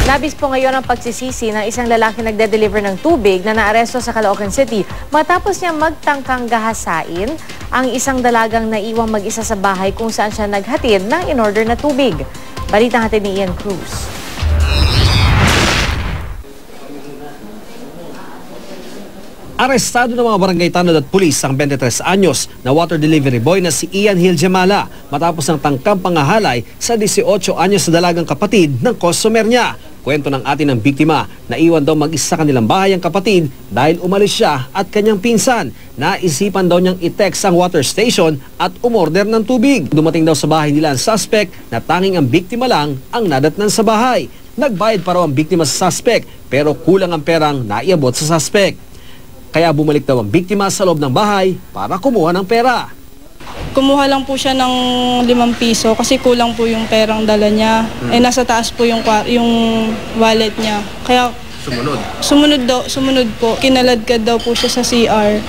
Labis po ngayon ang pagsisisi ng isang lalaki nagde-deliver ng tubig na naaresto sa Caloocan City matapos niya magtangkang gahasain ang isang dalagang naiwang mag-isa sa bahay kung saan siya naghatid ng in-order na tubig. Balitang hatid ni Ian Cruz. Arestado ng mga barangay tanod at pulis ang 23 anyos na water delivery boy na si Ian Hiljamala matapos ng tangkang pangahalay sa 18 anyos na dalagang kapatid ng customer niya. Kwento ng atin ng biktima na iwan daw mag-isa sa kanilang bahay ang kapatid dahil umalis siya at kanyang pinsan. Naisipan daw niyang i-text ang water station at umorder ng tubig. Dumating daw sa bahay nila ang suspect na tanging ang biktima lang ang nadatnan sa bahay. Nagbayad pa raw ang biktima sa suspect pero kulang ang perang naiabot sa suspect. Kaya bumalik daw ang biktima sa loob ng bahay para kumuha ng pera. Kumuha lang po siya ng 5 piso kasi kulang po yung perang dala niya. Nasa taas po yung wallet niya. Kaya sumunod po. Kinaladkad daw po siya sa CR.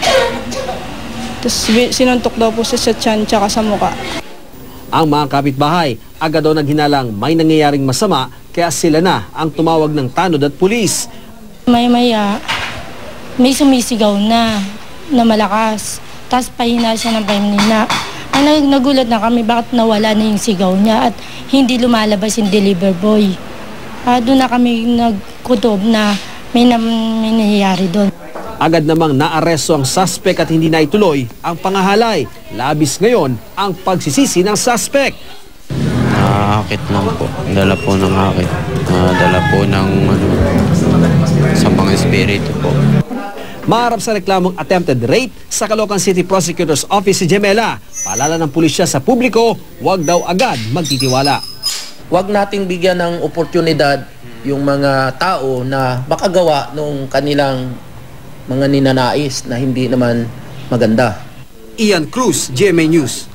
Tapos sinuntok daw po siya sa tiyan tsaka sa muka. Ang mga kapitbahay agad daw naghinalang may nangyayaring masama kaya sila na ang tumawag ng tanod at pulis. Maya may sumisigaw na malakas. Tapos pahina siya ng pahina. Nagulat na kami bakit nawala na yung sigaw niya at hindi lumalabas yung deliver boy. Doon na kami nagkutob na may nangyayari doon. Agad namang naaresto ang suspect at hindi na ituloy ang pangahalay. Labis ngayon ang pagsisisi ng suspect. Nakakakit lang po. Dala po ng akit. Dala po ng sa mga espiritu po. Maharap sa reklamong attempted rape sa Caloocan City Prosecutor's Office si Gemela. Paalala ng pulisya sa publiko, huwag daw agad magtitiwala. Huwag nating bigyan ng oportunidad yung mga tao na makagawa ng kanilang mga ninanais na hindi naman maganda. Ian Cruz, GMA News.